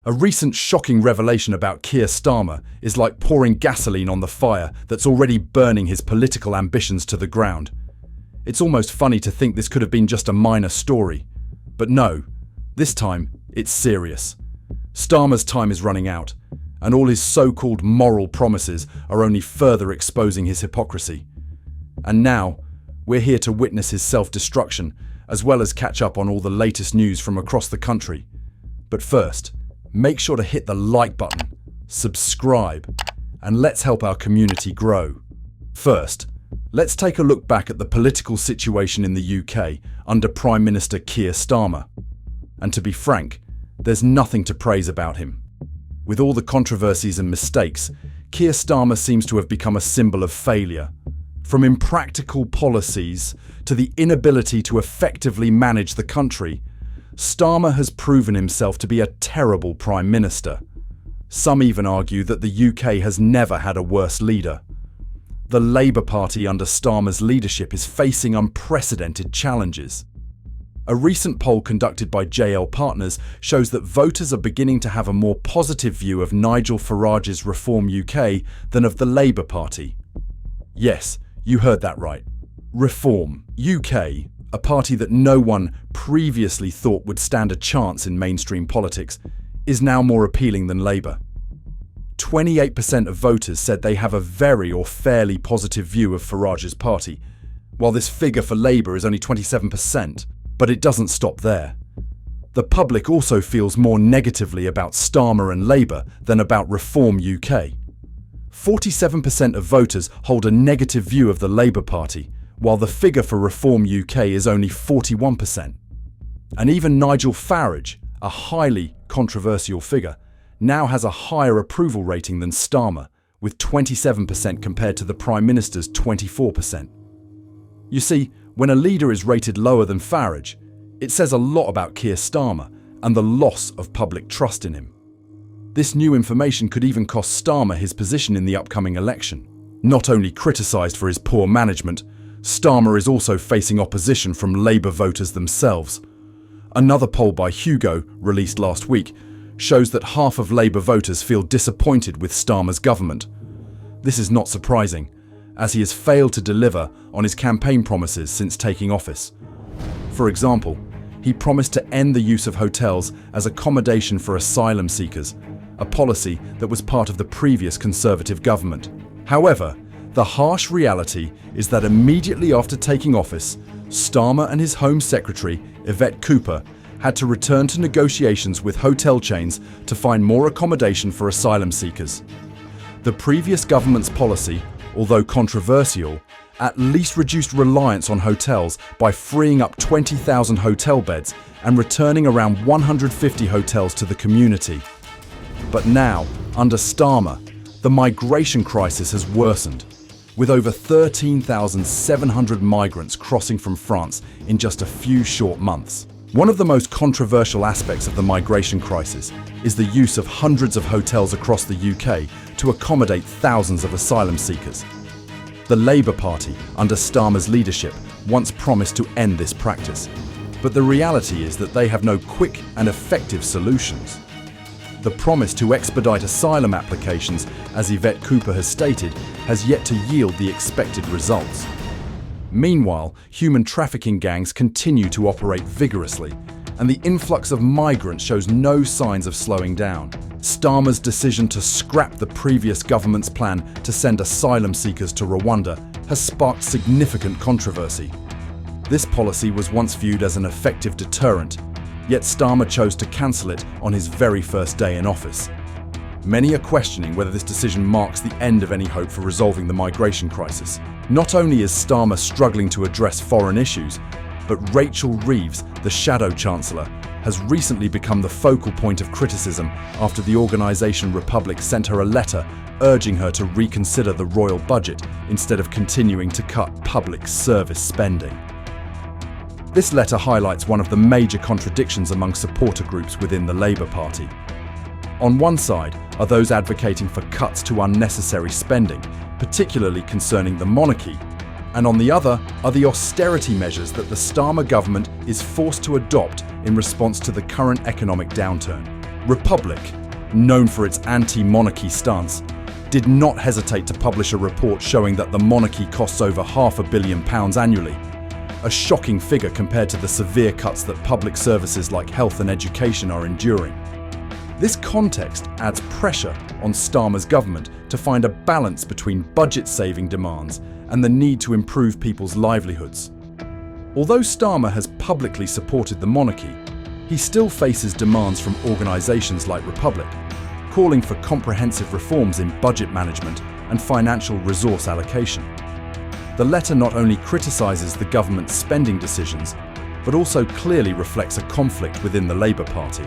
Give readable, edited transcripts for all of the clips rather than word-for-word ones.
A recent shocking revelation about Keir Starmer is like pouring gasoline on the fire that's already burning his political ambitions to the ground. It's almost funny to think this could have been just a minor story. But no, this time it's serious. Starmer's time is running out, and all his so-called moral promises are only further exposing his hypocrisy. And now, we're here to witness his self-destruction, as well as catch up on all the latest news from across the country. But first, make sure to hit the like button, subscribe, and let's help our community grow. First, let's take a look back at the political situation in the UK under Prime Minister Keir Starmer. And to be frank, there's nothing to praise about him. With all the controversies and mistakes, Keir Starmer seems to have become a symbol of failure. From impractical policies to the inability to effectively manage the country, Starmer has proven himself to be a terrible Prime Minister. Some even argue that the UK has never had a worse leader. The Labour Party under Starmer's leadership is facing unprecedented challenges. A recent poll conducted by JL Partners shows that voters are beginning to have a more positive view of Nigel Farage's Reform UK than of the Labour Party. Yes, you heard that right. Reform UK, a party that no one previously thought would stand a chance in mainstream politics, is now more appealing than Labour. 28% of voters said they have a very or fairly positive view of Farage's party, while this figure for Labour is only 27%. But it doesn't stop there. The public also feels more negatively about Starmer and Labour than about Reform UK. 47% of voters hold a negative view of the Labour Party, while the figure for Reform UK is only 41%. And even Nigel Farage, a highly controversial figure, now has a higher approval rating than Starmer, with 27% compared to the Prime Minister's 24%. You see, when a leader is rated lower than Farage, it says a lot about Keir Starmer and the loss of public trust in him. This new information could even cost Starmer his position in the upcoming election. Not only criticised for his poor management, Starmer is also facing opposition from Labour voters themselves. Another poll by Hugo, released last week, shows that half of Labour voters feel disappointed with Starmer's government. This is not surprising, as he has failed to deliver on his campaign promises since taking office. For example, he promised to end the use of hotels as accommodation for asylum seekers, a policy that was part of the previous Conservative government. However, the harsh reality is that immediately after taking office, Starmer and his Home Secretary, Yvette Cooper, had to return to negotiations with hotel chains to find more accommodation for asylum seekers. The previous government's policy, although controversial, at least reduced reliance on hotels by freeing up 20,000 hotel beds and returning around 150 hotels to the community. But now, under Starmer, the migration crisis has worsened, with over 13,700 migrants crossing from France in just a few short months. One of the most controversial aspects of the migration crisis is the use of hundreds of hotels across the UK to accommodate thousands of asylum seekers. The Labour Party, under Starmer's leadership, once promised to end this practice, but the reality is that they have no quick and effective solutions. The promise to expedite asylum applications, as Yvette Cooper has stated, has yet to yield the expected results. Meanwhile, human trafficking gangs continue to operate vigorously, and the influx of migrants shows no signs of slowing down. Starmer's decision to scrap the previous government's plan to send asylum seekers to Rwanda has sparked significant controversy. This policy was once viewed as an effective deterrent, yet Starmer chose to cancel it on his very first day in office. Many are questioning whether this decision marks the end of any hope for resolving the migration crisis. Not only is Starmer struggling to address foreign issues, but Rachel Reeves, the Shadow Chancellor, has recently become the focal point of criticism after the organisation Republic sent her a letter urging her to reconsider the royal budget instead of continuing to cut public service spending. This letter highlights one of the major contradictions among supporter groups within the Labour Party. On one side are those advocating for cuts to unnecessary spending, particularly concerning the monarchy, and on the other are the austerity measures that the Starmer government is forced to adopt in response to the current economic downturn. Republic, known for its anti-monarchy stance, did not hesitate to publish a report showing that the monarchy costs over £500 million annually, a shocking figure compared to the severe cuts that public services like health and education are enduring. This context adds pressure on Starmer's government to find a balance between budget-saving demands and the need to improve people's livelihoods. Although Starmer has publicly supported the monarchy, he still faces demands from organisations like Republic, calling for comprehensive reforms in budget management and financial resource allocation. The letter not only criticises the government's spending decisions, but also clearly reflects a conflict within the Labour Party.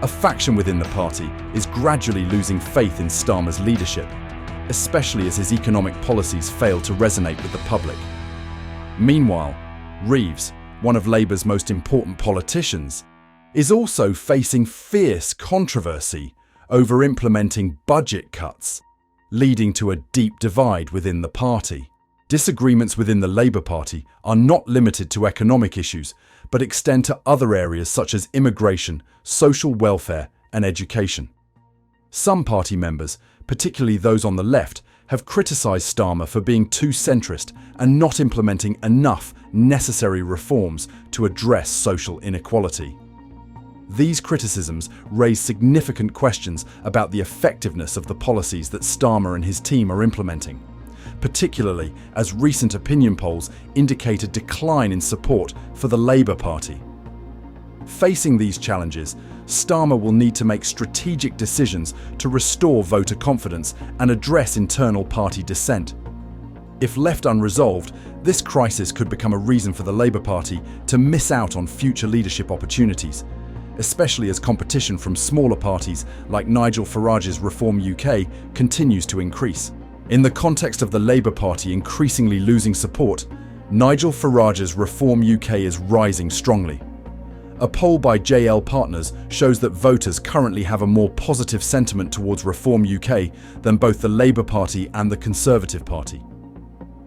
A faction within the party is gradually losing faith in Starmer's leadership, especially as his economic policies fail to resonate with the public. Meanwhile, Reeves, one of Labour's most important politicians, is also facing fierce controversy over implementing budget cuts, leading to a deep divide within the party. Disagreements within the Labour Party are not limited to economic issues, but extend to other areas such as immigration, social welfare, and education. Some party members, particularly those on the left, have criticised Starmer for being too centrist and not implementing enough necessary reforms to address social inequality. These criticisms raise significant questions about the effectiveness of the policies that Starmer and his team are implementing, particularly as recent opinion polls indicate a decline in support for the Labour Party. Facing these challenges, Starmer will need to make strategic decisions to restore voter confidence and address internal party dissent. If left unresolved, this crisis could become a reason for the Labour Party to miss out on future leadership opportunities, especially as competition from smaller parties like Nigel Farage's Reform UK continues to increase. In the context of the Labour Party increasingly losing support, Nigel Farage's Reform UK is rising strongly. A poll by JL Partners shows that voters currently have a more positive sentiment towards Reform UK than both the Labour Party and the Conservative Party.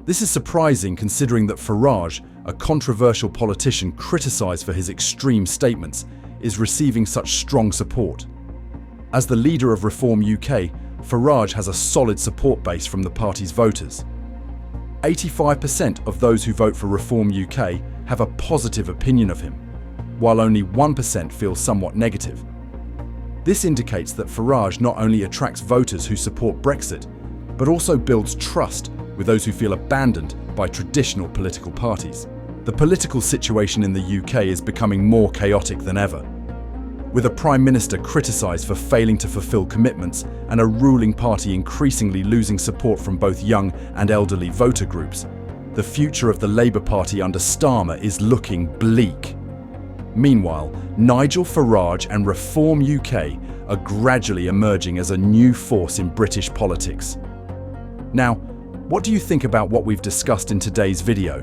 This is surprising considering that Farage, a controversial politician criticised for his extreme statements, is receiving such strong support. As the leader of Reform UK, Farage has a solid support base from the party's voters. 85% of those who vote for Reform UK have a positive opinion of him, while only 1% feel somewhat negative. This indicates that Farage not only attracts voters who support Brexit, but also builds trust with those who feel abandoned by traditional political parties. The political situation in the UK is becoming more chaotic than ever. With a Prime Minister criticised for failing to fulfil commitments and a ruling party increasingly losing support from both young and elderly voter groups, the future of the Labour Party under Starmer is looking bleak. Meanwhile, Nigel Farage and Reform UK are gradually emerging as a new force in British politics. Now, what do you think about what we've discussed in today's video?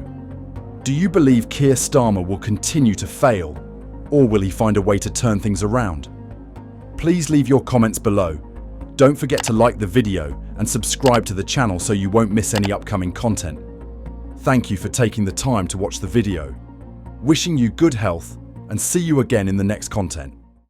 Do you believe Keir Starmer will continue to fail? Or will he find a way to turn things around? Please leave your comments below. Don't forget to like the video and subscribe to the channel so you won't miss any upcoming content. Thank you for taking the time to watch the video. Wishing you good health and see you again in the next content.